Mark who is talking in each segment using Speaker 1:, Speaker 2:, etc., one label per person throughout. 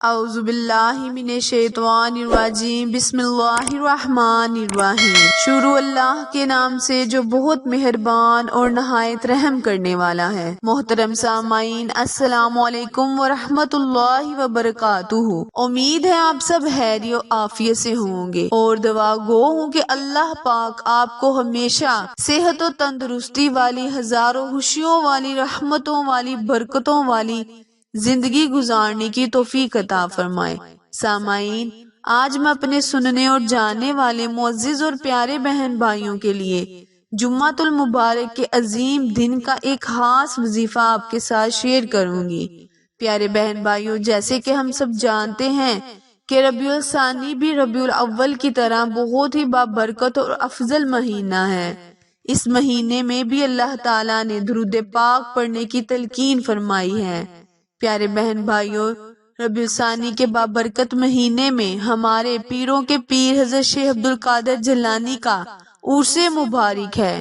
Speaker 1: اعوذ باللہ من الشیطان الرجیم بسم اللہ الرحمن الرحیم۔ شروع اللہ کے نام سے جو بہت مہربان اور نہایت رحم کرنے والا ہے۔ محترم سامعین، السلام علیکم ورحمۃ اللہ وبرکاتہ۔ امید ہے آپ سب خیر و عافیت سے ہوں گے اور دعا گو ہوں کہ اللہ پاک آپ کو ہمیشہ صحت و تندرستی والی، ہزاروں خوشیوں والی، رحمتوں والی، برکتوں والی زندگی گزارنے کی توفیق عطا فرمائے۔ سامعین، آج میں اپنے سننے اور جاننے والے معزز اور پیارے بہن بھائیوں کے لیے جمعۃ المبارک کے عظیم دن کا ایک خاص وظیفہ آپ کے ساتھ شیئر کروں گی۔ پیارے بہن بھائیوں، جیسے کہ ہم سب جانتے ہیں کہ ربیع الثانی بھی ربیع الاول کی طرح بہت ہی بابرکت اور افضل مہینہ ہے۔ اس مہینے میں بھی اللہ تعالیٰ نے درود پاک پڑھنے کی تلقین فرمائی ہے۔ پیارے بہن بھائیوں، ربیع الثانی کے بابرکت مہینے میں ہمارے پیروں کے پیر حضرت شیخ عبدالقادر جیلانی کا عرس مبارک ہے۔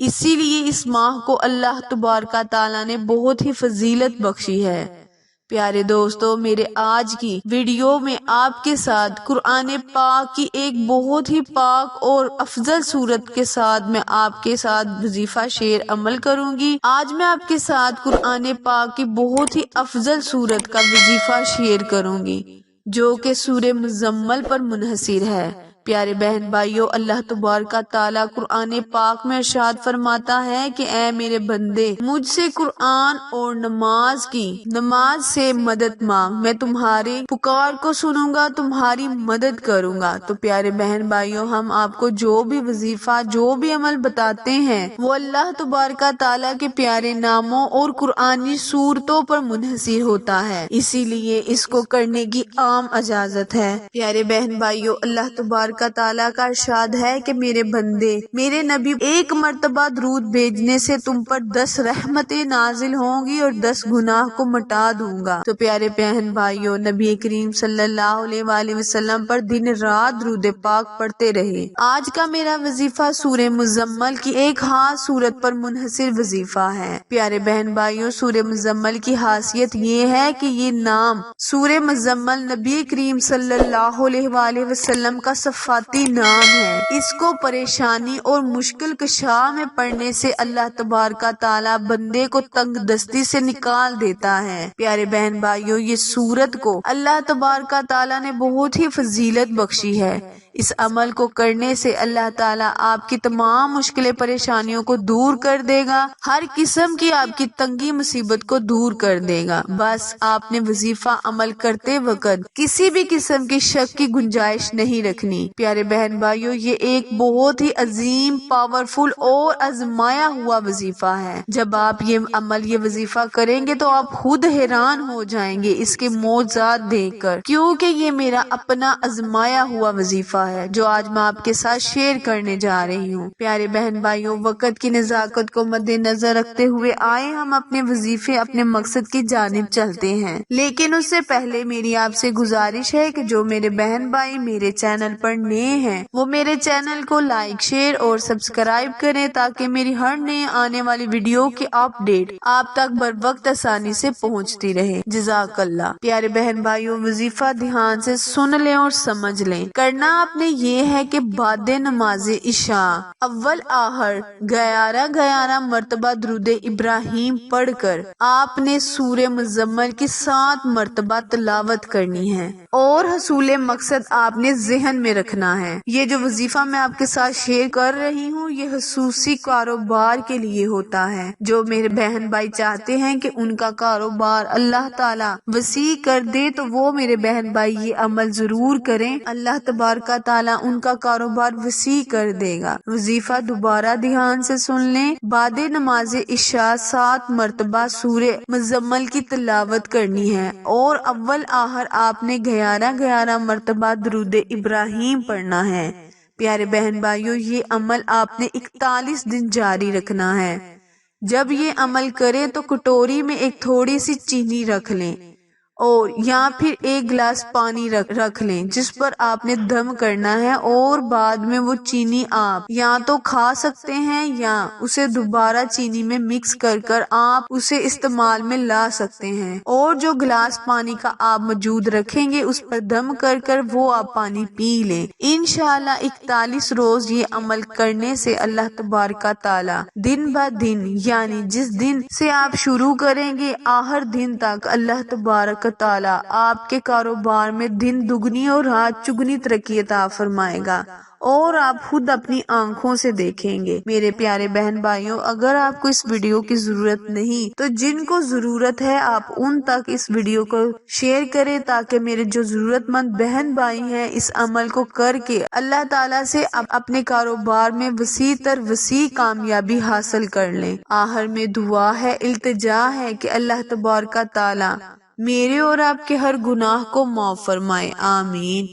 Speaker 1: اسی لیے اس ماہ کو اللہ تبارک تعالیٰ نے بہت ہی فضیلت بخشی ہے۔ پیارے دوستو، میرے آج کی ویڈیو میں آپ کے ساتھ قرآن پاک کی ایک بہت ہی پاک اور افضل صورت کے ساتھ میں آپ کے ساتھ وظیفہ شیئر عمل کروں گی۔ آج میں آپ کے ساتھ قرآن پاک کی بہت ہی افضل صورت کا وظیفہ شیئر کروں گی جو کہ سورہ مزمل پر منحصر ہے۔ پیارے بہن بھائیوں، اللہ تبارک تعالیٰ قرآن پاک میں ارشاد فرماتا ہے کہ اے میرے بندے، مجھ سے قرآن اور نماز سے مدد مانگ، میں تمہاری پکار کو سنوں گا، تمہاری مدد کروں گا۔ تو پیارے بہن بھائیوں، ہم آپ کو جو بھی وظیفہ، جو بھی عمل بتاتے ہیں وہ اللہ تبارک تعالیٰ کے پیارے ناموں اور قرآنی صورتوں پر منحصر ہوتا ہے، اسی لیے اس کو کرنے کی عام اجازت ہے۔ پیارے بہن بھائیوں، اللہ تبارک تعالیٰ کا ارشاد ہے کہ میرے بندے، میرے نبی، ایک مرتبہ درود بھیجنے سے تم پر 10 رحمتیں نازل ہوں گی اور 10 گناہ کو مٹا دوں گا۔ تو پیارے بہن بھائیوں، نبی کریم صلی اللہ علیہ وآلہ وسلم پر دن رات درود پاک پڑھتے رہے۔ آج کا میرا وظیفہ سورہ مزمل کی ایک خاص صورت پر منحصر وظیفہ ہے۔ پیارے بہن بھائیوں، سورہ مزمل کی خاصیت یہ ہے کہ یہ نام سورہ مزمل نبی کریم صلی اللہ علیہ وآلہ وسلم کا صفاتی نام ہے۔ اس کو پریشانی اور مشکل کشا میں پڑھنے سے اللہ تبارک تعالیٰ بندے کو تنگ دستی سے نکال دیتا ہے۔ پیارے بہن بھائیوں، یہ سورت کو اللہ تبارک تعالیٰ نے بہت ہی فضیلت بخشی ہے۔ اس عمل کو کرنے سے اللہ تعالیٰ آپ کی تمام مشکلیں، پریشانیوں کو دور کر دے گا، ہر قسم کی آپ کی تنگی مصیبت کو دور کر دے گا۔ بس آپ نے وظیفہ عمل کرتے وقت کسی بھی قسم کی شک کی گنجائش نہیں رکھنی۔ پیارے بہن بھائیوں، یہ ایک بہت ہی عظیم، پاورفل اور آزمایا ہوا وظیفہ ہے۔ جب آپ یہ وظیفہ کریں گے تو آپ خود حیران ہو جائیں گے اس کے معجزات دیکھ کر، کیونکہ یہ میرا اپنا آزمایا ہوا وظیفہ ہے جو آج میں آپ کے ساتھ شیئر کرنے جا رہی ہوں۔ پیارے بہن بھائیوں، وقت کی نزاکت کو مد نظر رکھتے ہوئے آئے ہم اپنے وظیفے، اپنے مقصد کی جانب چلتے ہیں، لیکن اس سے پہلے میری آپ سے گزارش ہے کہ جو میرے بہن بھائی میرے چینل پر نئے ہیں وہ میرے چینل کو لائک، شیئر اور سبسکرائب کریں تاکہ میری ہر نئے آنے والی ویڈیو کی اپ ڈیٹ آپ تک بر وقت آسانی سے پہنچتی رہے۔ جزاک اللہ۔ پیارے بہن بھائیوں، وظیفہ دھیان سے سن لیں اور سمجھ لیں۔ کرنا آپ نے یہ ہے کہ بعد نماز عشاء اول آخر 11 مرتبہ درود ابراہیم پڑھ کر آپ نے سورہ مزمل کی 7 مرتبہ تلاوت کرنی ہے اور حصول مقصد آپ نے ذہن میں رکھنا ہے۔ یہ جو وظیفہ میں آپ کے ساتھ شیئر کر رہی ہوں یہ خصوصی کاروبار کے لیے ہوتا ہے۔ جو میرے بہن بھائی چاہتے ہیں کہ ان کا کاروبار اللہ تعالیٰ وسیع کر دے تو وہ میرے بہن بھائی یہ عمل ضرور کریں، اللہ تبارک تعالیٰ ان کا کاروبار وسیع کر دے گا۔ وظیفہ دوبارہ دھیان سے سن لیں۔ بعد نماز عشاء 7 مرتبہ سورہ مزمل کی تلاوت کرنی ہے اور اول آخر آپ نے 11 مرتبہ درود ابراہیم پڑھنا ہے۔ پیارے بہن بھائیوں، یہ عمل آپ نے 41 دن جاری رکھنا ہے۔ جب یہ عمل کریں تو کٹوری میں ایک تھوڑی سی چینی رکھ لیں اور یا پھر ایک گلاس پانی رکھ لیں جس پر آپ نے دم کرنا ہے، اور بعد میں وہ چینی آپ یا تو کھا سکتے ہیں یا اسے دوبارہ چینی میں مکس کر آپ اسے استعمال میں لا سکتے ہیں۔ اور جو گلاس پانی کا آپ موجود رکھیں گے اس پر دم کر وہ آپ پانی پی لیں۔ انشاءاللہ 41 روز یہ عمل کرنے سے اللہ تبارک تعالی دن بہ دن، یعنی جس دن سے آپ شروع کریں گے آخر دن تک، اللہ تبارک تعالی آپ کے کاروبار میں دن دگنی اور رات چگنی ترقی عطا فرمائے گا، اور آپ خود اپنی آنکھوں سے دیکھیں گے۔ میرے پیارے بہن بھائیوں، اگر آپ کو اس ویڈیو کی ضرورت نہیں تو جن کو ضرورت ہے آپ ان تک اس ویڈیو کو شیئر کریں، تاکہ میرے جو ضرورت مند بہن بھائی ہیں اس عمل کو کر کے اللہ تعالیٰ سے اپنے کاروبار میں وسیع تر وسیع کامیابی حاصل کر لیں۔ آخر میں دعا ہے، التجا ہے کہ اللہ تبارک تعالیٰ میرے اور آپ کے ہر گناہ کو معاف فرمائے، آمین۔